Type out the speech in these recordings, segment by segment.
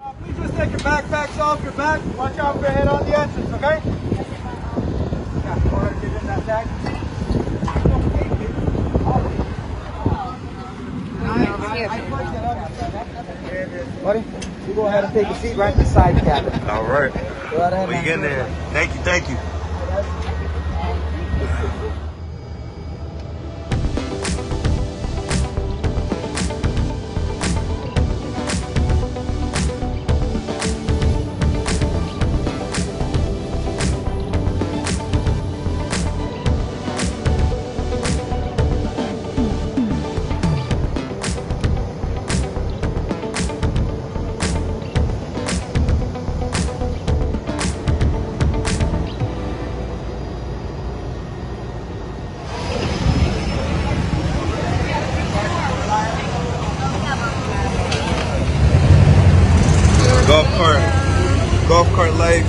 Please just take your backpacks off your back. Watch out for your head on the entrance, okay? Yeah, go ahead and get in that bag. Buddy, you go ahead and take a seat right beside the cabin. All right. Go right ahead. We getting there. Thank you, thank you. Golf cart life.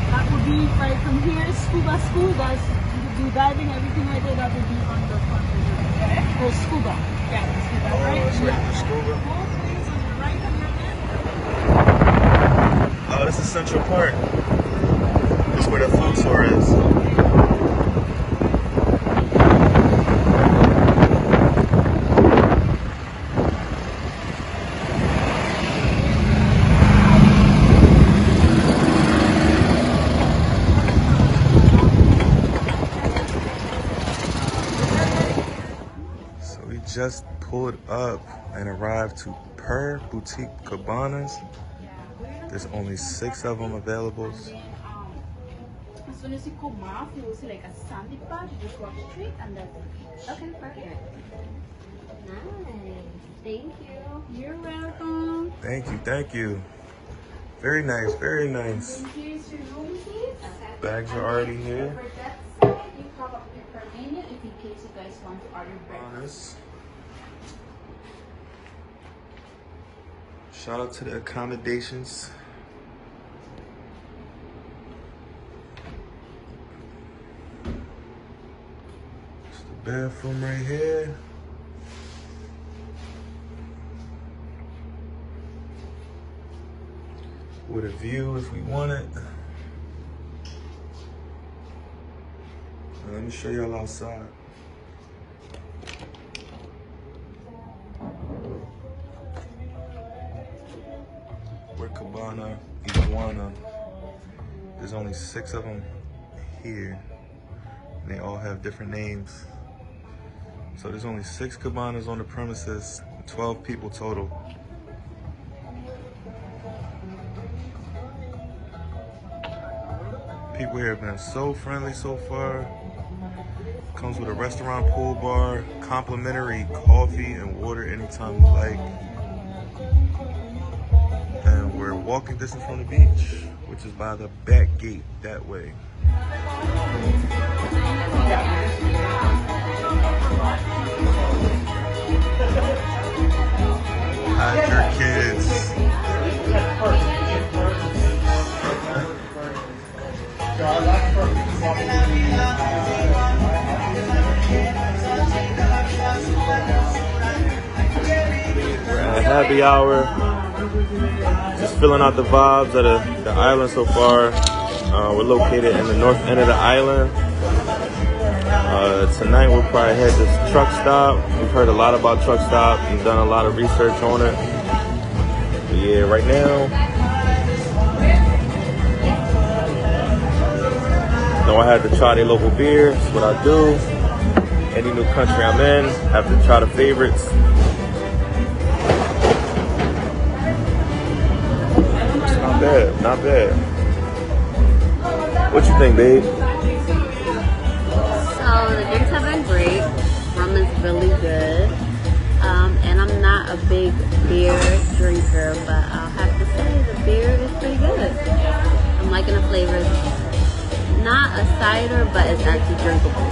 That would be right from here, scuba school, that's you do diving, everything right there, that would be on the front of it. Or scuba. Yeah, scuba, right? It's like the scuba. Both things on the right and your left. Oh, this is Central Park. This is where the food store is. Just pulled up and arrived to Per Boutique Cabanas. There's only 6 of them available. As soon as you come off, you will see like a sandy patch. You just walk straight and that's it. Okay, perfect. Nice. Thank you. You're welcome. Thank you, thank you. Very nice, very nice. Here's your room, please. Bags are already here. For that side, you have a prepared menu if in case you guys want to order breakfast. Shout out to the accommodations. It's the bathroom right here. With a view if we want it. Let me show y'all outside. We're Cabana, Iguana. There's only 6 of them here. And they all have different names. So there's only 6 cabanas on the premises, 12 people total. People here have been so friendly so far. Comes with a restaurant, pool bar, complimentary coffee and water anytime you like. And we're walking distance from the beach, which is by the back gate that way. Hide your kids. We're at happy hour. Just filling out the vibes of the island so far. We're located in the north end of the island. Tonight we'll probably head to Truck Stop. We've heard a lot about Truck Stop and done a lot of research on it. But yeah, right now, I had to try their local beer. That's what I do. Any new country I'm in, have to try the favorites. Not bad, not bad. What you think, babe? So the drinks have been great. Rum is really good. And I'm not a big beer drinker, but I'll have to say the beer is pretty good. I'm liking the flavors. Not a cider, but it's actually drinkable.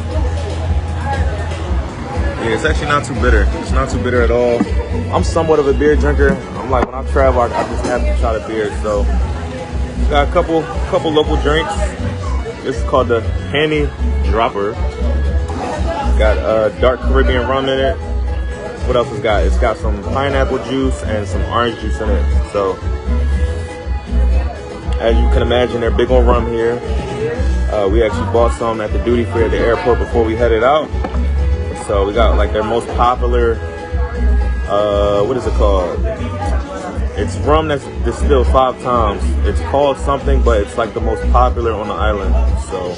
Yeah, it's actually not too bitter. It's not too bitter at all. I'm somewhat of a beer drinker. I'm like, when I travel, I just have to try the beer. So got a couple local drinks. This is called the Handy Dropper. Got dark Caribbean rum in it. What else it's got? It's got some pineapple juice and some orange juice in it. So, as you can imagine, they're big on rum here. We actually bought some at the duty free at the airport before we headed out. So we got like their most popular, what is it called? It's rum that's distilled 5 times. It's called something, but it's like the most popular on the island. So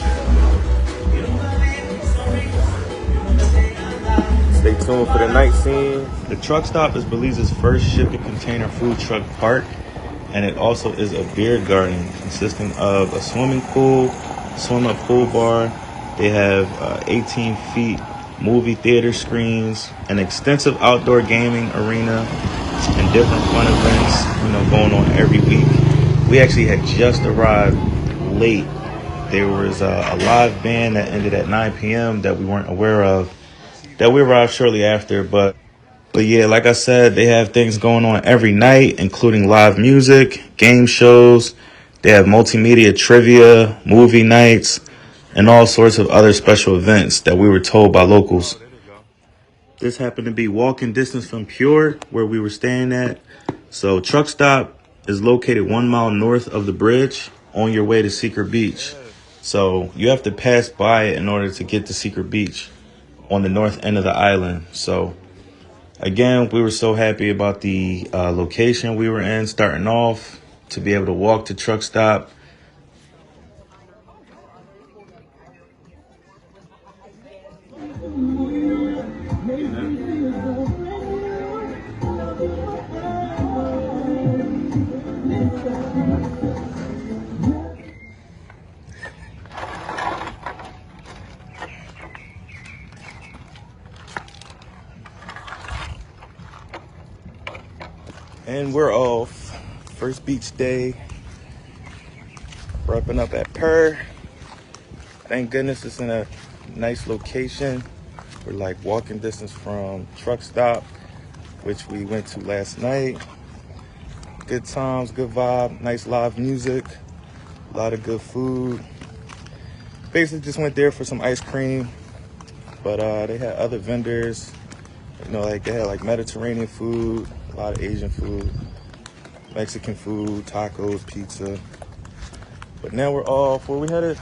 stay tuned for the night scene. The truck stop is Belize's first shipping container food truck park, and it also is a beer garden consisting of a swimming pool, swim-up pool bar. They have 18 feet movie theater screens, an extensive outdoor gaming arena, and different fun events, going on every week. We actually had just arrived late. There was a live band that ended at 9 p.m. that we weren't aware of, that we arrived shortly after. But yeah, like I said, they have things going on every night, including live music, game shows. They have multimedia trivia, movie nights, and all sorts of other special events that we were told by locals. This happened to be walking distance from Pure, where we were staying at. So truck stop is located 1 mile north of the bridge on your way to Secret Beach. So you have to pass by it in order to get to Secret Beach on the north end of the island. So again, we were so happy about the location we were in starting off, to be able to walk to truck stop. And we're off. First beach day. Wrapping up at Purr. Thank goodness it's in a nice location. We're like walking distance from truck stop, which we went to last night. Good times, good vibe, nice live music, a lot of good food. Basically just went there for some ice cream, but they had other vendors. Like they had like Mediterranean food, a lot of Asian food, Mexican food, tacos, pizza. But now we're off. Where we headed?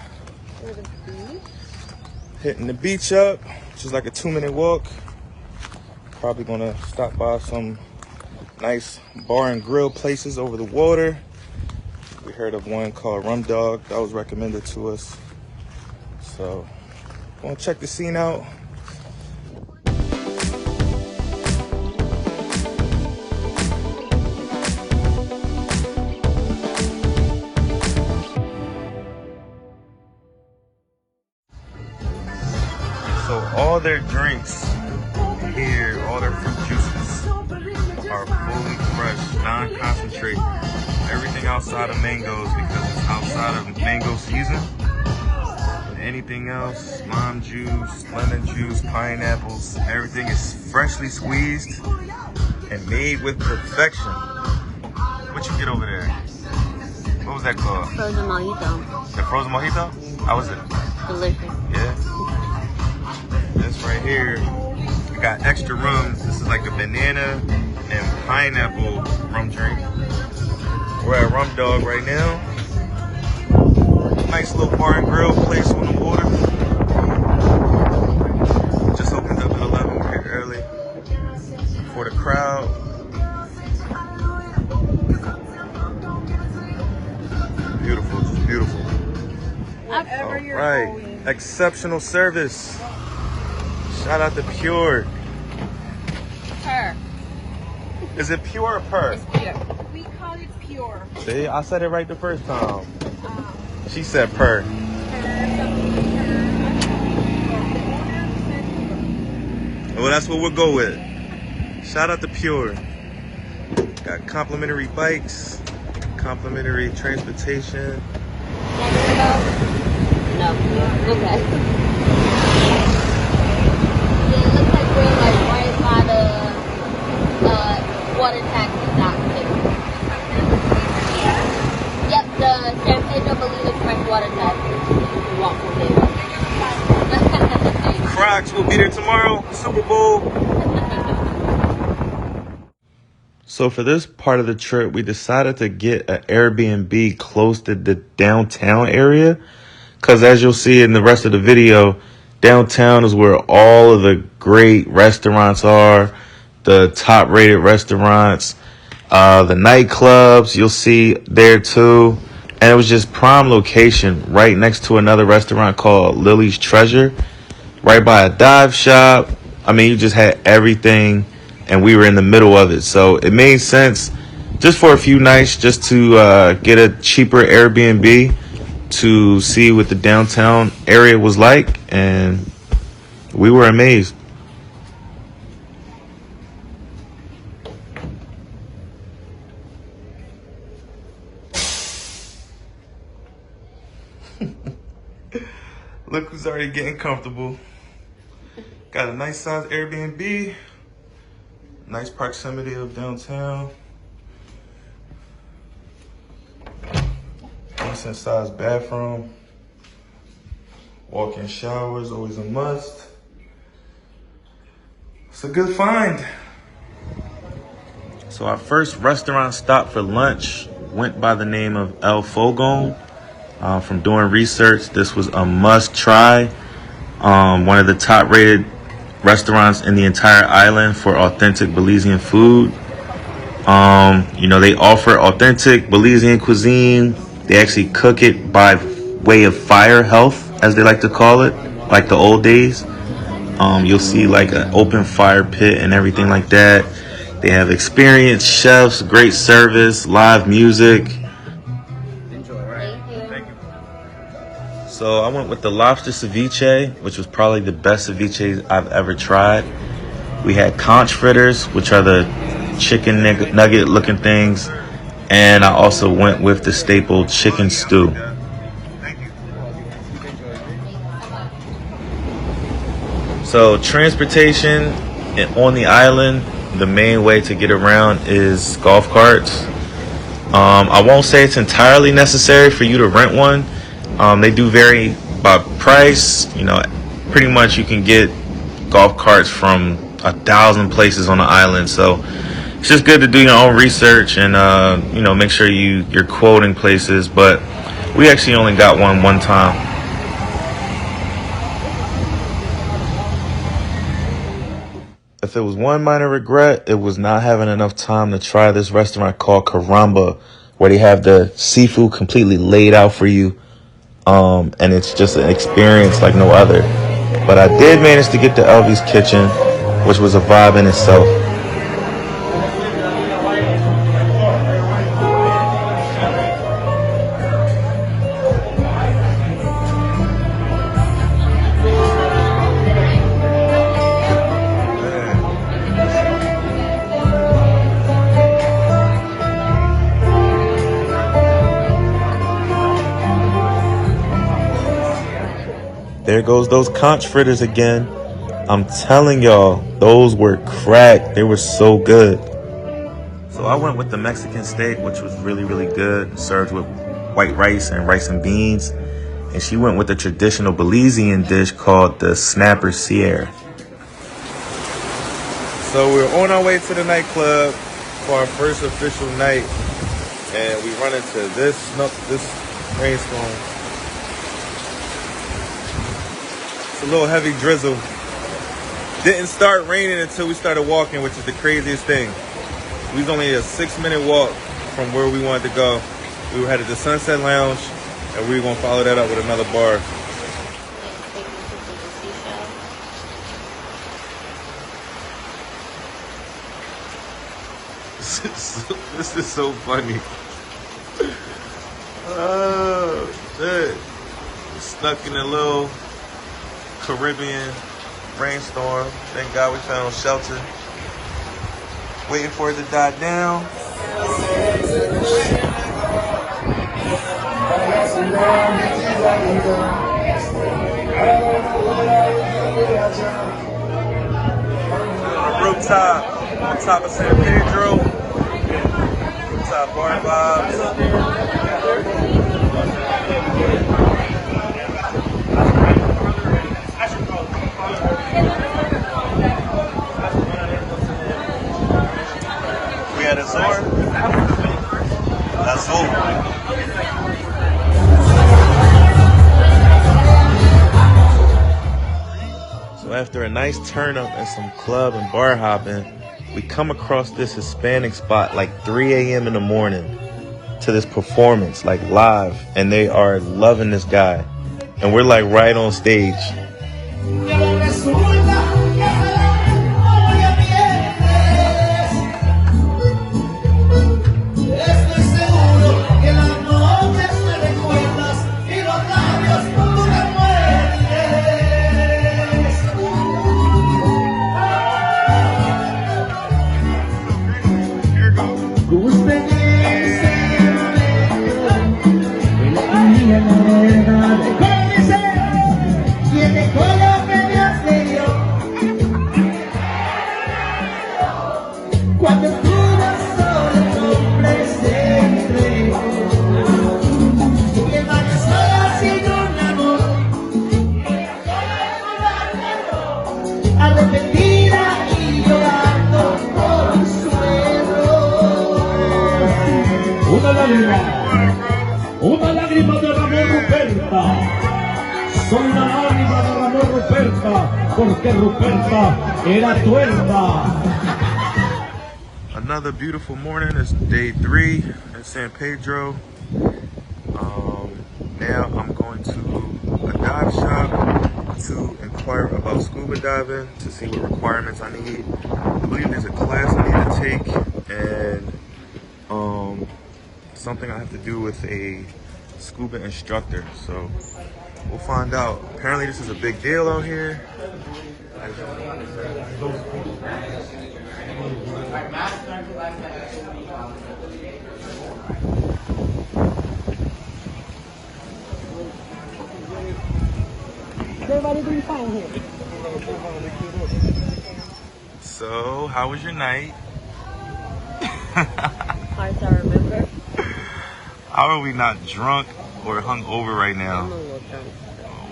Hitting the beach up, which is like a 2-minute walk. Probably gonna stop by some nice bar and grill places over the water. We heard of one called Rum Dog that was recommended to us. So, gonna check the scene out. So all their drinks here, all their fruit juices are fully fresh, non-concentrate. Everything outside of mangoes, because it's outside of mango season. And anything else, lime juice, lemon juice, pineapples, everything is freshly squeezed and made with perfection. What you get over there? What was that called? Frozen mojito. The frozen mojito? How was it? Delicious. Yeah. This right here, we got extra rums. This is like a banana and pineapple rum drink. We're at Rum Dog right now. Nice little bar and grill place on the water. Just opened up at 11. We're here early for the crowd. Beautiful, just beautiful. All right, exceptional service. Shout out to Pure. Purr. Is it Pure or Purr? It's pure. We call it pure. See, I said it right the first time. She said Purr. Well, that's what we'll go with. Shout out to Pure. Got complimentary bikes, complimentary transportation. No. Okay. Yeah, it looks like we're like right by the water taxi dock thing. Yep, the Champagne Belize Express water taxi. Waffle Day. Crocs will be there tomorrow. Super Bowl. So for this part of the trip, we decided to get an Airbnb close to the downtown area. Because as you'll see in the rest of the video, downtown is where all of the great restaurants are. The top rated restaurants. The nightclubs you'll see there too. And it was just prime location right next to another restaurant called Lily's Treasure. Right by a dive shop. I mean, you just had everything, and we were in the middle of it. So it made sense just for a few nights just to get a cheaper Airbnb to see what the downtown area was like, and we were amazed. Look who's already getting comfortable. Got a nice size Airbnb. Nice proximity of downtown. Decent sized bathroom. Walk-in showers, always a must. It's a good find. So our first restaurant stop for lunch went by the name of El Fogón. From doing research, this was a must try. One of the top rated restaurants in the entire island for authentic Belizean food. They offer authentic Belizean cuisine. They actually cook it by way of fire health, as they like to call it, like the old days. You'll see like an open fire pit and everything like that. They have experienced chefs, great service, live music. So I went with the lobster ceviche, which was probably the best ceviche I've ever tried. We had conch fritters, which are the chicken nugget looking things. And I also went with the staple chicken stew. So transportation on the island, the main way to get around is golf carts. I won't say it's entirely necessary for you to rent one. They do vary by price. Pretty much you can get golf carts from 1,000 places on the island. So it's just good to do your own research and, make sure you're quoting places. But we actually only got one time. If it was one minor regret, it was not having enough time to try this restaurant called Caramba, where they have the seafood completely laid out for you. And it's just an experience like no other. But I did manage to get to Elvy's Kitchen, which was a vibe in itself. There goes those conch fritters again. I'm telling y'all, those were crack. They were so good. So I went with the Mexican steak, which was really, really good. Served with white rice and beans. And she went with the traditional Belizean dish called the snapper Sierra. So we're on our way to the nightclub for our first official night. And we run into this rainstorm. It's a little heavy drizzle. Didn't start raining until we started walking, which is the craziest thing. We was only a 6-minute walk from where we wanted to go. We were headed to Sunset Lounge, and we were gonna follow that up with another bar. This is so funny. Oh, shit. Stuck in a little Caribbean rainstorm. Thank God we found shelter. Waiting for it to die down. Rooftop on top of San Pedro. Rooftop bar vibes. after a nice turn up and some club and bar hopping, we come across this Hispanic spot like 3 a.m. in the morning to this performance, like live, and they are loving this guy. And we're like right on stage. Una lágrima derramó Ruperta, soy la lágrima derramó Ruperta, porque Ruperta era tuerta. Another beautiful morning. It's day 3 in San Pedro. Now I'm going to a dive shop to inquire about scuba diving to see what requirements I need. I believe there's a class I need to take and something I have to do with a scuba instructor. So we'll find out. Apparently this is a big deal out here. Everybody doing fine here. So, how was your night? Hard to remember. How are we not drunk or hung over right I'm now? a little drunk.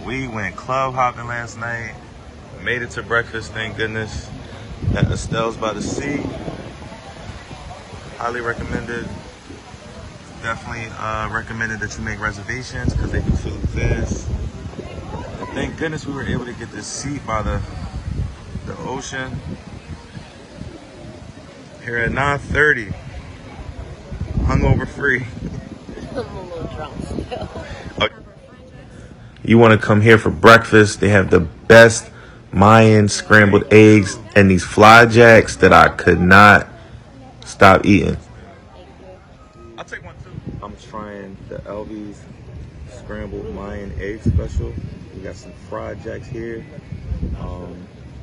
We went club hopping last night. Made it to breakfast, thank goodness. At Estelle's by the Sea. Highly recommended. Definitely recommended that you make reservations because they do food fast. And thank goodness we were able to get this seat by the ocean. Here at 9:30. Hungover free. I'm a little drunk still. You want to come here for breakfast. They have the best Mayan scrambled eggs and these fly jacks that I could not stop eating. I'll take one too. I'm trying the Elvy's scrambled Mayan egg special. We got some fried jacks here.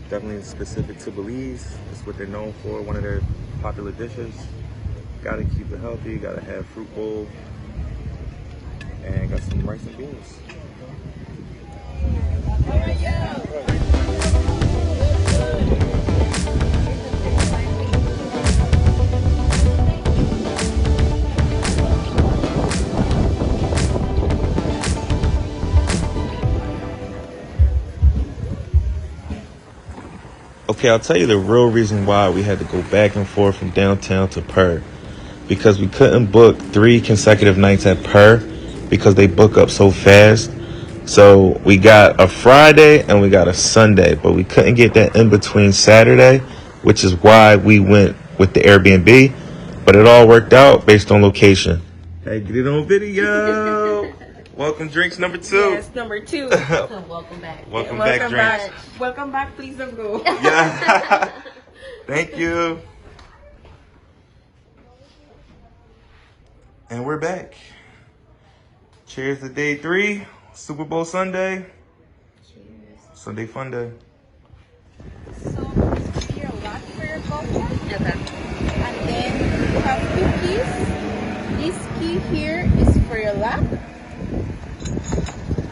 Definitely specific to Belize. That's what they're known for, one of their popular dishes. Gotta keep it healthy, gotta have fruit bowl. And got some rice and beans. Okay, I'll tell you the real reason why we had to go back and forth from downtown to Purr. Because we couldn't book 3 consecutive nights at Purr because they book up so fast. So we got a Friday and we got a Sunday, but we couldn't get that in between Saturday, which is why we went with the Airbnb. But it all worked out based on location. Hey, get it on video. Welcome drinks number 2. Yes, number 2. Welcome back. Welcome back drinks. Welcome back. Please don't go. Yeah. Thank you. And we're back. Cheers to day 3, Super Bowl Sunday. Cheers. Sunday fun day. So, this is your lot for your culture. Okay. And then you have 2 keys. This key here is for your lap.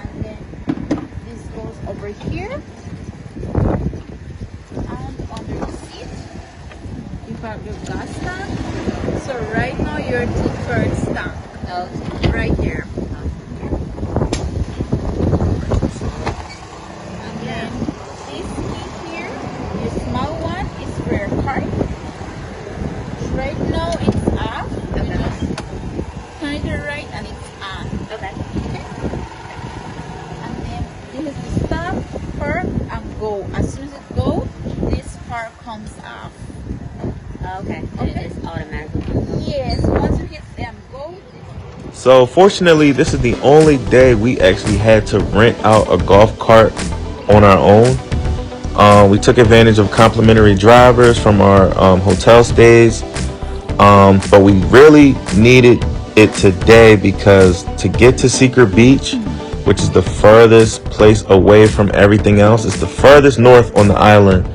And then this goes over here. And under the seat, you have your gas tank. So right now you're 2/3 tank. Okay. Right here. And then this key here, your small one, is for your car. Right now it's off. You just turn it to the right and it's on. Okay. And then this is the stop, park, and go. As soon as it go, this part comes off. Okay. Okay. It's automatically. Yes, once you hit them go. So fortunately, this is the only day we actually had to rent out a golf cart on our own. We took advantage of complimentary drivers from our hotel stays, but we really needed it today because to get to Secret Beach, which is the furthest place away from everything else, it's the furthest north on the island.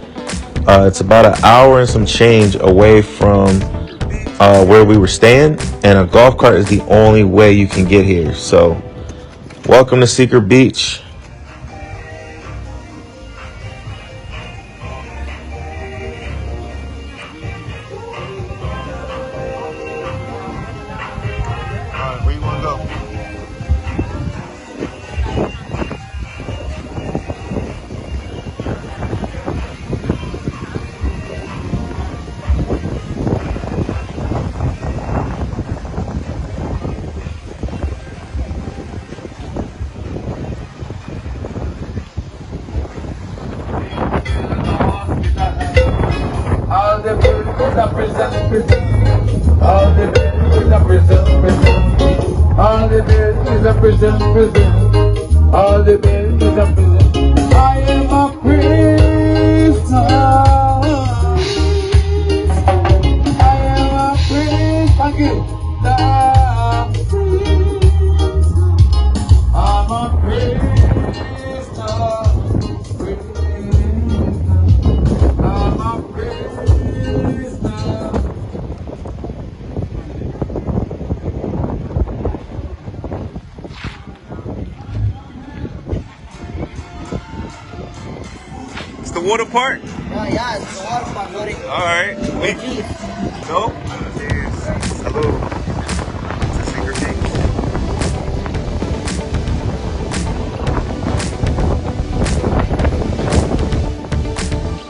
It's about an hour and some change away from where we were staying, and a golf cart is the only way you can get here. So welcome to Secret Beach. Where you want to go? All the buildings are present. All the buildings are present. All the buildings are present. All the buildings are present. I am a Christian. I am a Christian. Thank you. I'm a Christian. It's the water park? Oh yeah, it's the water park, buddy. Alright. No? Hello. It's a Secret Beach.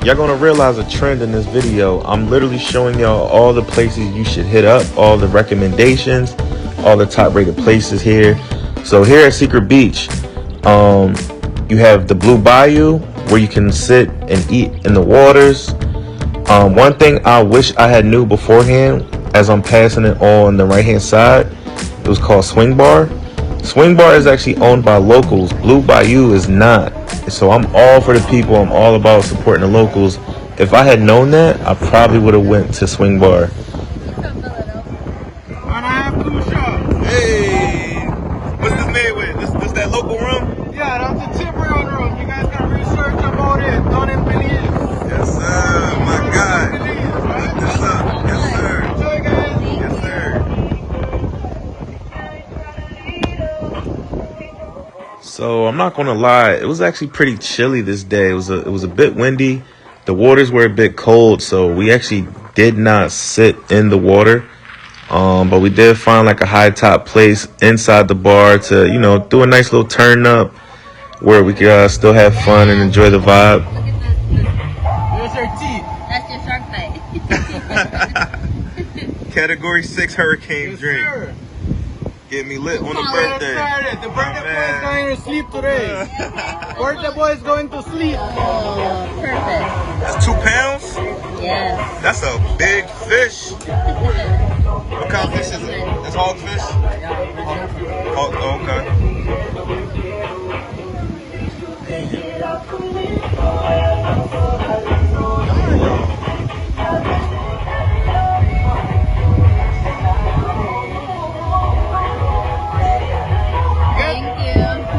Y'all gonna realize a trend in this video. I'm literally showing y'all all the places you should hit up, all the recommendations, all the top rated places here. So here at Secret Beach, you have the Blue Bayou where you can sit and eat in the waters. One thing I wish I had knew beforehand, as I'm passing it on the right hand side, it was called Swing Bar. Swing Bar is actually owned by locals. Blue Bayou is not. So I'm all for the people. I'm all about supporting the locals. If I had known that, I probably would have went to Swing Bar. And I have two shots. Hey, what's this made with? This that local rum? Yeah, that's a Tiburon room. You guys can research about it. Done in Belize. Yes, sir. My God. Belize, right? Look this up. Yes, sir. Enjoy, guys. Yes, sir. So I'm not gonna lie, it was actually pretty chilly this day. It was a bit windy. The waters were a bit cold, so we actually did not sit in the water. But we did find like a high top place inside the bar to, you know, do a nice little turn up where we could still have fun and enjoy the vibe. Here's your teeth. That's your shark bite. Category 6 hurricane Yes, drink. sir. Get me lit on the Get birthday. started. The birthday boy man. is going to sleep today. Birthday boy is going to sleep. Oh, perfect. That's 2 pounds? Yes. That's a big fish. What kind of fish is it? It's hogfish? Oh, okay. Thank you.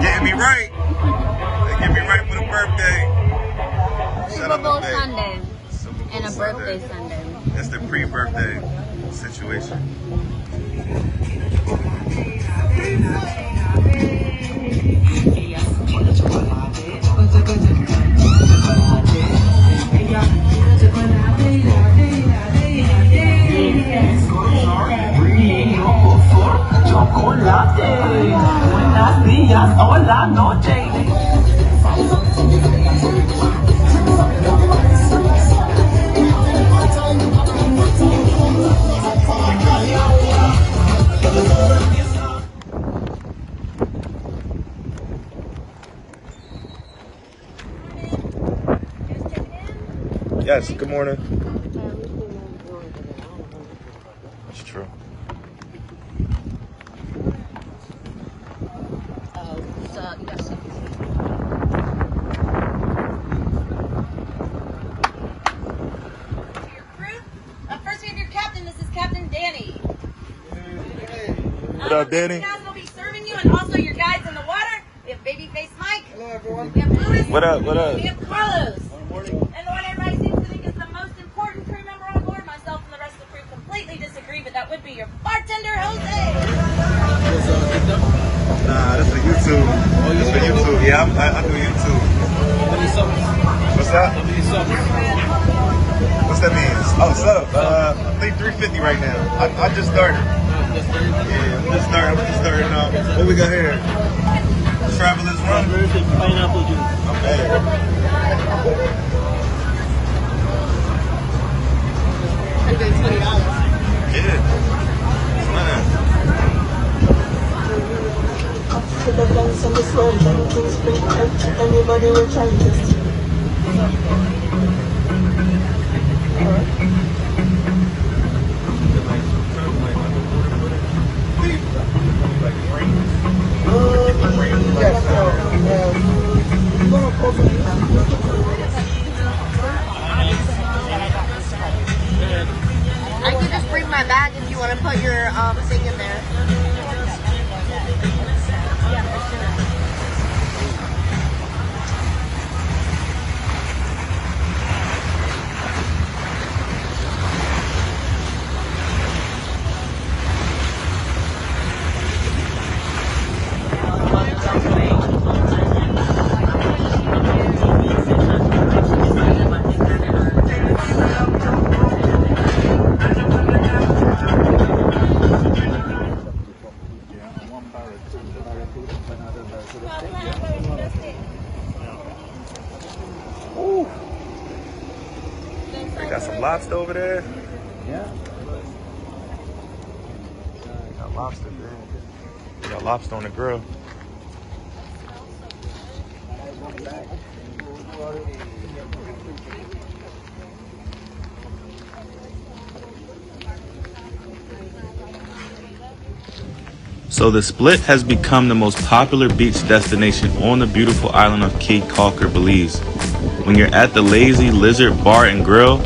Getting me right. They get me right for the birthday. Shut Super up, Bowl babe. Sunday Super Bowl and a Sunday. birthday Sunday. That's the pre-birthday situation. Buenos días, hola noche. Yes, good morning. That's true. First, we have your captain. This is Captain Danny. What up, Danny? Guys will be serving you, and also your guides in the water. We have Babyface Mike. Hello, everyone. We have Louis. What up? What up? We have Carlos. Good morning. And the one everybody seems to think is the most important crew member on board. Myself and the rest of the crew completely disagree, but that would be your bartender, Jose. Nah, that's for YouTube. That's for YouTube. Yeah, I do YouTube. What's that? What's that mean? Oh, sub. I think 350 right now. I just started. Yeah, I'm just starting. What we got here? Traveler's Rum. Pineapple juice. Okay. $120. Yeah. Man. Anybody will try this. I can just bring my bag if you want to put your thing in there. They got some lobster over there. Yeah. Got lobster, girl. We got lobster on the grill. So the Split has become the most popular beach destination on the beautiful island of Cape Caulker, Belize. When you're at the Lazy Lizard Bar and Grill,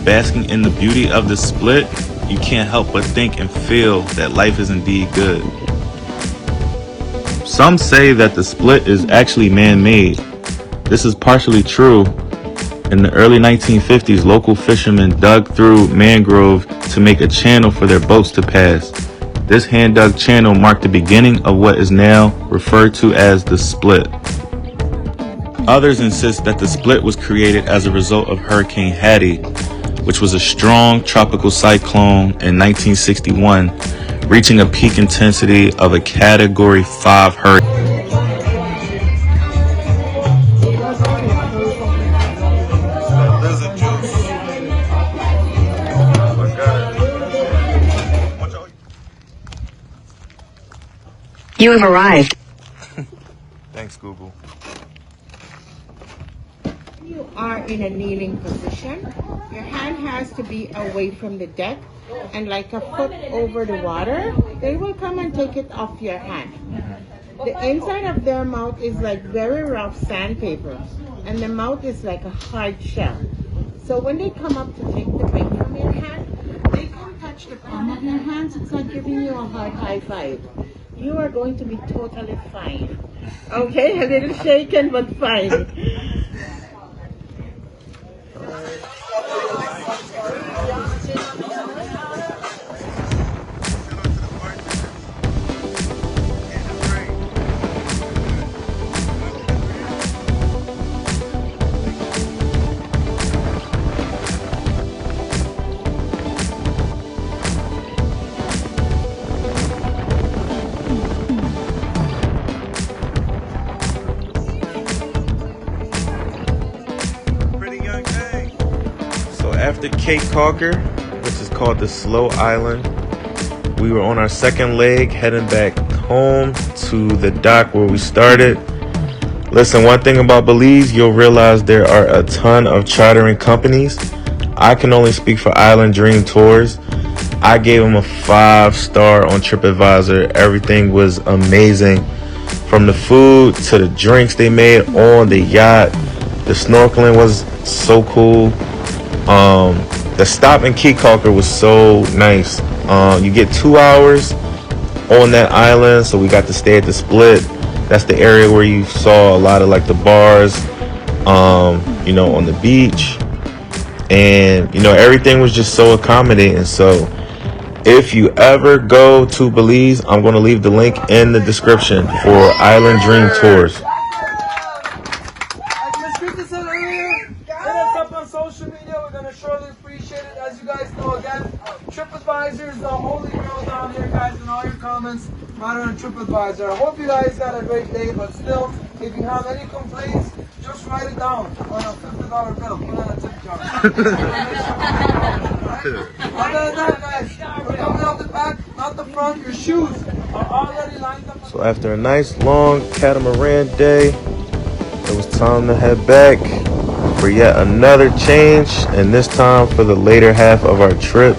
basking in the beauty of the Split, you can't help but think and feel that life is indeed good. Some say that the Split is actually man-made. This is partially true. In the early 1950s, local fishermen dug through mangrove to make a channel for their boats to pass. This hand-dug channel marked the beginning of what is now referred to as the Split. Others insist that the Split was created as a result of Hurricane Hattie, which was a strong tropical cyclone in 1961, reaching a peak intensity of a Category 5 hurricane. You have arrived. Thanks, Google. You are in a kneeling position. Your hand has to be away from the deck and like a foot over the water. They will come and take it off your hand. The inside of their mouth is like very rough sandpaper, and the mouth is like a hard shell. So when they come up to take the bait from your hand, they come touch the palm of your hands. It's like giving you a hard high five. You are going to be totally fine. Okay, a little shaken, but fine. After Cape Caulker, which is called the Slow Island, we were on our second leg heading back home to the dock where we started. Listen, one thing about Belize, you'll realize there are a ton of chartering companies. I can only speak for Island Dream Tours. I gave them a 5-star on TripAdvisor. Everything was amazing. From the food to the drinks they made on the yacht. The snorkeling was so cool. The stop in Key Calker was so nice. You get 2 hours on that island, so we got to stay at the Split. That's the area where you saw a lot of like the bars, on the beach. And, everything was just so accommodating. So if you ever go to Belize, I'm going to leave the link in the description for Island Dream Tours. Like Miss Krista said earlier, hit us up on social media. We're going to surely appreciate it. As you guys know, again, TripAdvisor is the holy grail down here, guys, and all your comments matter on TripAdvisor. I hope you guys had a great day, but still, if you have any complaints, just write it down on a $50 bill. Put on a tip jar. Other than that, guys, we're coming out the back, not the front. Your shoes are already lined up. So after a nice long catamaran day, it was time to head back for yet another change, and this time for the later half of our trip.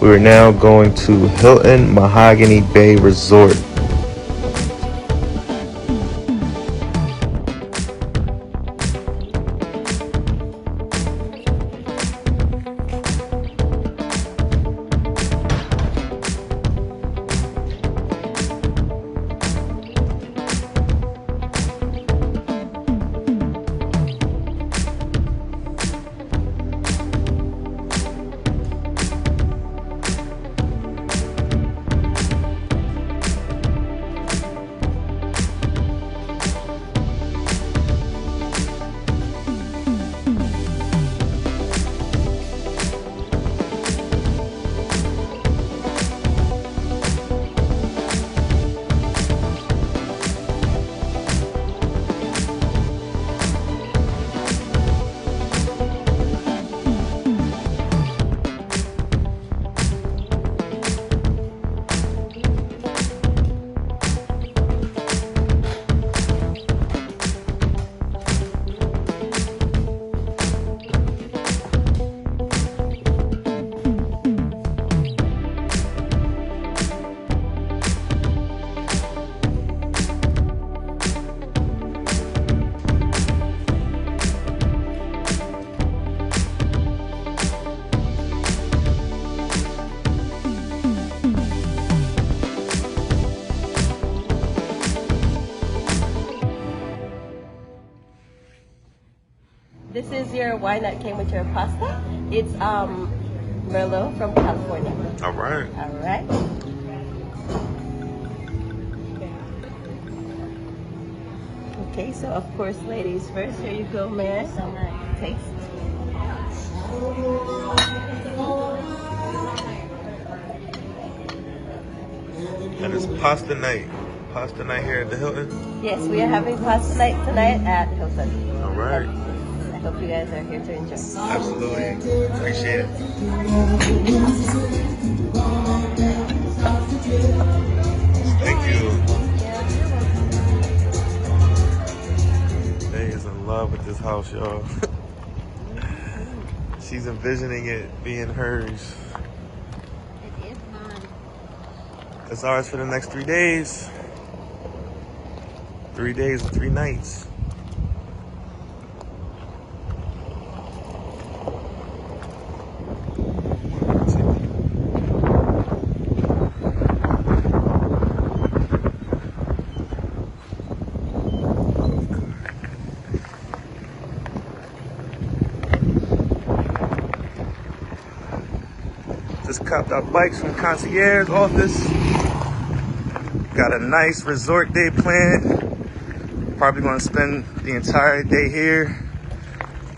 We are now going to Hilton Mahogany Bay Resort. This is your wine that came with your pasta. It's Merlot from California. All right. All right. Okay, so of course, ladies first. Here you go, man. Taste. And it's pasta night. Pasta night here at the Hilton. Yes, we are having pasta night tonight at Hilton. All right. I hope you guys are here to enjoy. Absolutely. Appreciate it. Thank you. They is in love with this house, y'all. She's envisioning it being hers. It is mine. It's ours for the next 3 days. 3 days and 3 nights. Just copped our bikes from concierge office. Got a nice resort day planned. Probably gonna spend the entire day here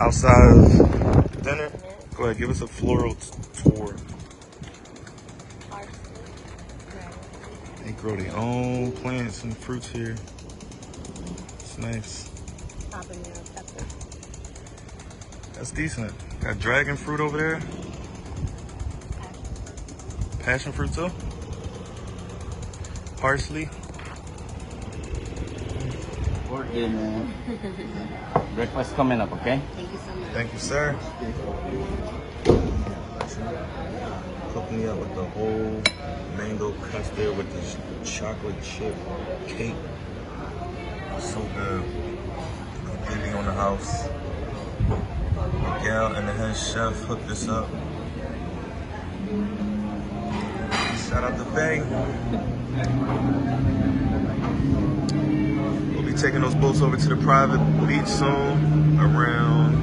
outside of dinner. Go ahead, give us a floral tour. They grow their own plants and fruits here. It's nice. That's decent. Got dragon fruit over there. Passion fruit too. Parsley. birthday, man. Breakfast coming up, okay? Thank you so much. Thank you, sir. Hook me up with the whole mango custard with the chocolate chip cake. So good. Completely on the house. Miguel and the head chef hooked this up. Shout out to Faye. We'll be taking those boats over to the private beach soon, around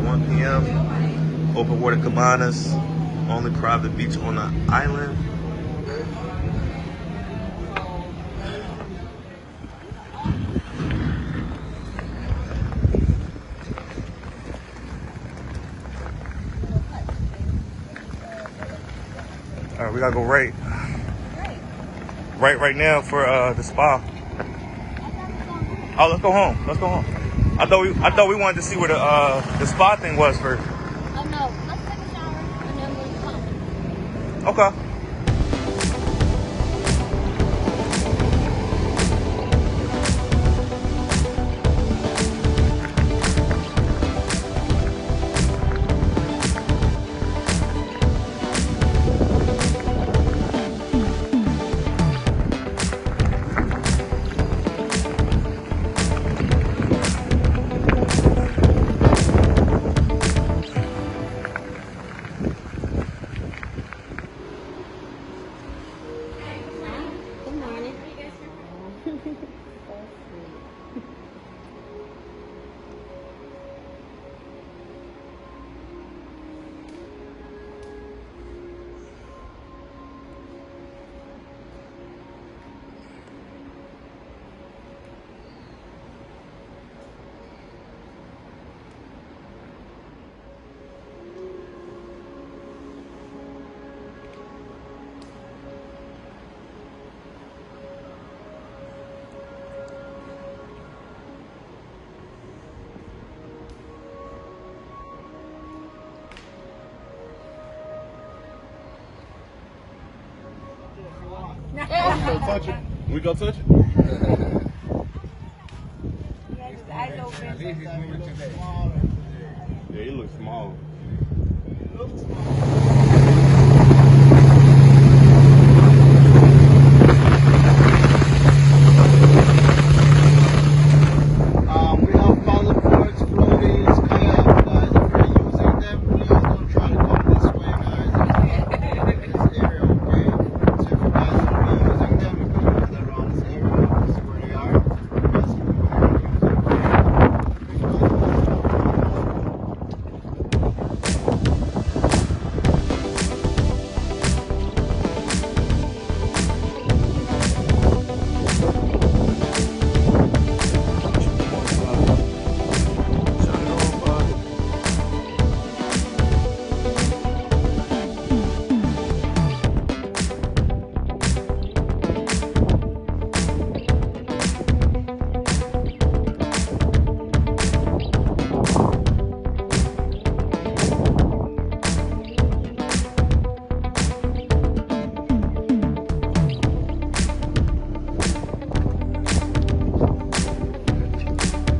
1 p.m. Open water cabanas, only private beach on the island. All right, we gotta go right now for the spa. Oh, let's go home. Let's go home. I thought we wanted to see where the spa thing was first. Oh no, let's take a shower and then we'll come. Okay. Good morning. Go touch it. We go touch it? Yeah, he looks small. We have paddleboards, floaties, kayaks, guys. If you're using them, please don't try to come this way, guys. This area, okay? So if you guys will be using them, you can use them around this area. This is where they are. That's where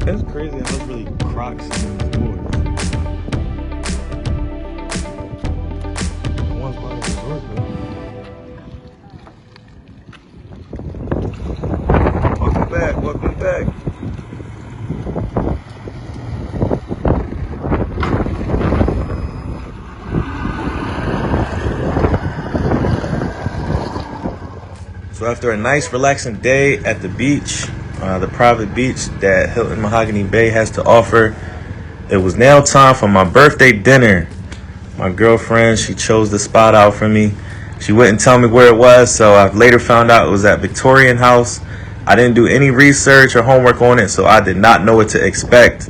It's crazy how it's really Crocs in the boards. One's by the resort though. Welcome back, welcome back. So after a nice relaxing day at the beach, the private beach that Hilton Mahogany Bay has to offer, it was now time for my birthday dinner. My girlfriend, she chose the spot out for me. She wouldn't tell me where it was, so I later found out it was at Victorian House. I didn't do any research or homework on it, so I did not know what to expect.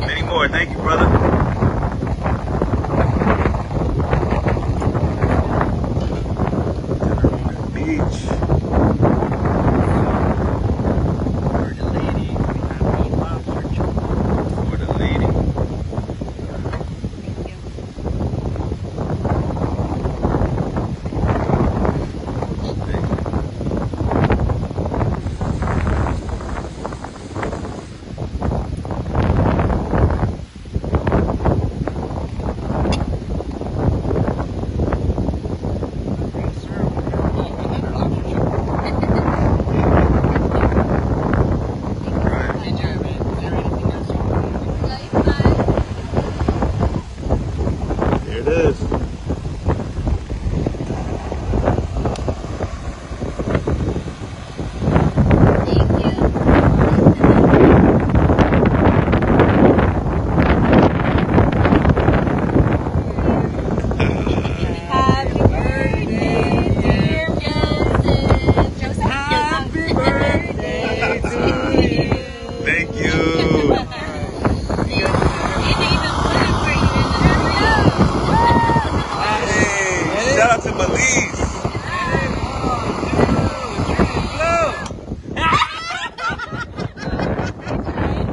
Many more. Thank you, brother. it is. Thank you. Hey, shout out to Belize.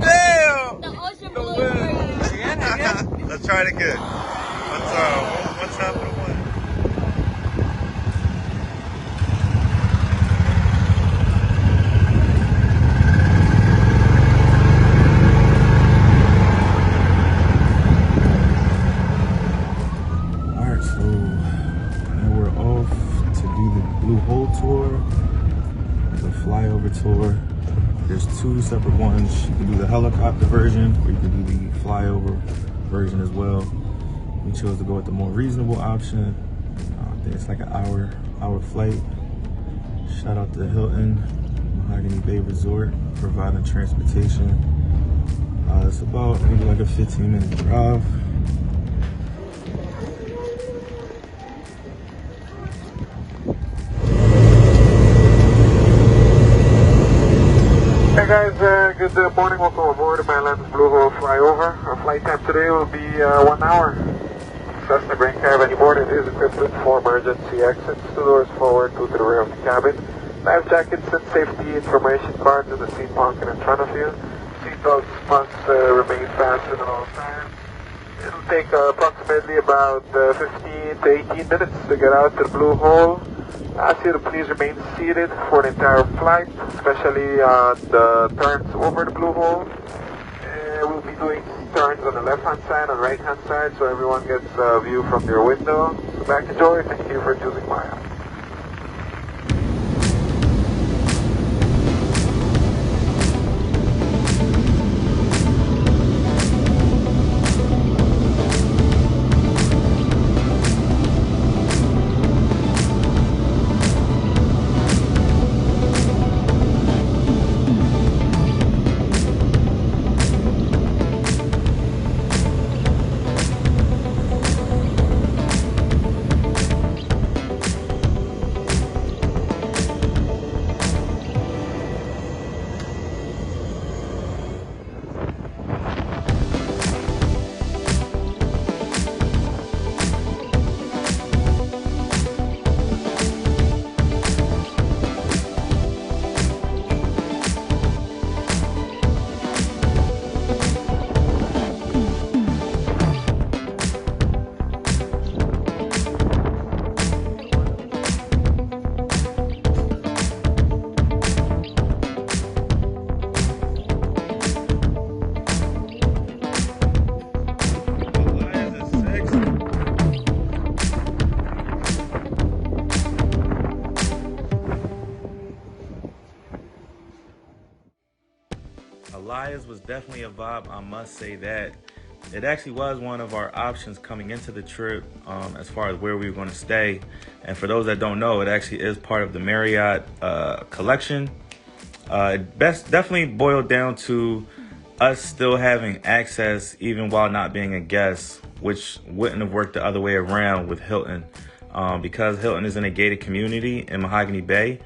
Damn. The ocean blue for you. Let's try it again. One time for the one. Alright, so now we're off to do the Blue Hole tour, the flyover tour. There's two separate ones. You can do the helicopter version, or you can do the flyover version as well. We chose to go with the more reasonable option. I think it's like an hour flight. Shout out to Hilton Mahogany Bay Resort, providing transportation. It's about maybe like a 15-minute drive. Hey guys, good morning. Welcome aboard the Mayan Blue Hole flyover. Our flight time today will be 1 hour. Cessna Grand Caravan aboard. It is equipped with 4 emergency exits, 2 doors forward, 2 to the rear of the cabin. Life jackets and safety information cards in the seat pocket in front of you. Seatbelts must remain fastened at all times. It'll take approximately about 15 to 18 minutes to get out to the Blue Hole. I ask you to please remain seated for the entire flight, especially on the turns over the Blue Hole. We'll be doing turns on the left-hand side and right-hand side, so everyone gets a view from their window. So back enjoy. Thank you for choosing Mayan. Elias was definitely a vibe, I must say that. It actually was one of our options coming into the trip as far as where we were going to stay. And for those that don't know, it actually is part of the Marriott collection. It definitely boiled down to us still having access even while not being a guest, which wouldn't have worked the other way around with Hilton. Because Hilton is in a gated community in Mahogany Bay,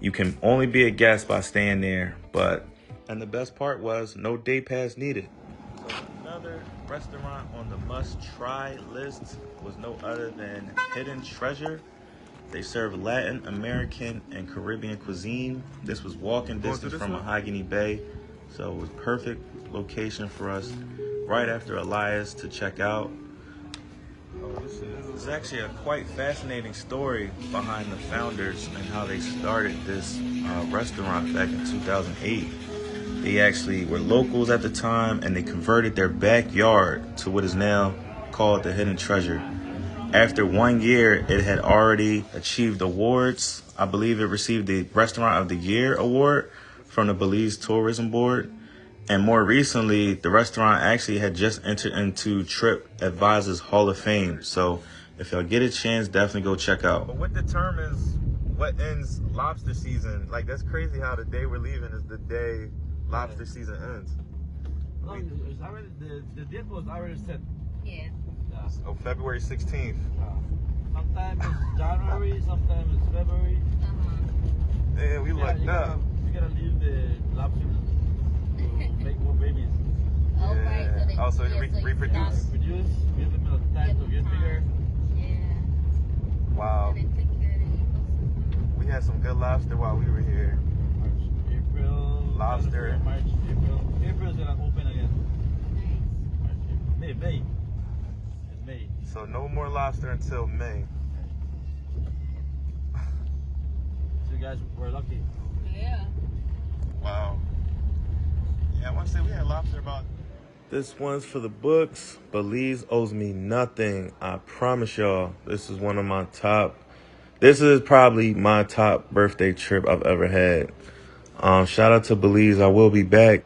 you can only be a guest by staying there. And the best part was no day pass needed. So another restaurant on the must-try list was no other than Hidden Treasure. They serve Latin, American, and Caribbean cuisine. This was walking distance from Mahogany Bay, so it was perfect location for us right after Elias to check out. This is actually a quite fascinating story behind the founders and how they started this restaurant back in 2008. They actually were locals at the time, and they converted their backyard to what is now called the Hidden Treasure. After 1 year, it had already achieved awards. I believe it received the Restaurant of the Year award from the Belize Tourism Board. And more recently, the restaurant actually had just entered into TripAdvisor's Hall of Fame. So if y'all get a chance, definitely go check out. But what determines what ends lobster season? Like, that's crazy how the day we're leaving is the day lobster season ends. No, it's already, the date was already set. Yeah. So February 16th. Sometimes it's January, sometimes it's February. Yeah, we lucked up. You gotta leave the lobster to make more babies. Oh, right. So they, Also, yeah, so reproduce. Produce, give them a time to get bigger. Yeah. Wow. So they take care of the ecosystem. We had some good lobster while we were here. March, April, Lobster. March, April. April's gonna open again. March, April. May. It's May. So no more lobster until May. So you guys were lucky. Yeah. Wow. Yeah, I want to say we had lobster about... This one's for the books. Belize owes me nothing. I promise y'all, this is one of my top... This is probably my top birthday trip I've ever had. Shout out to Belize. I will be back.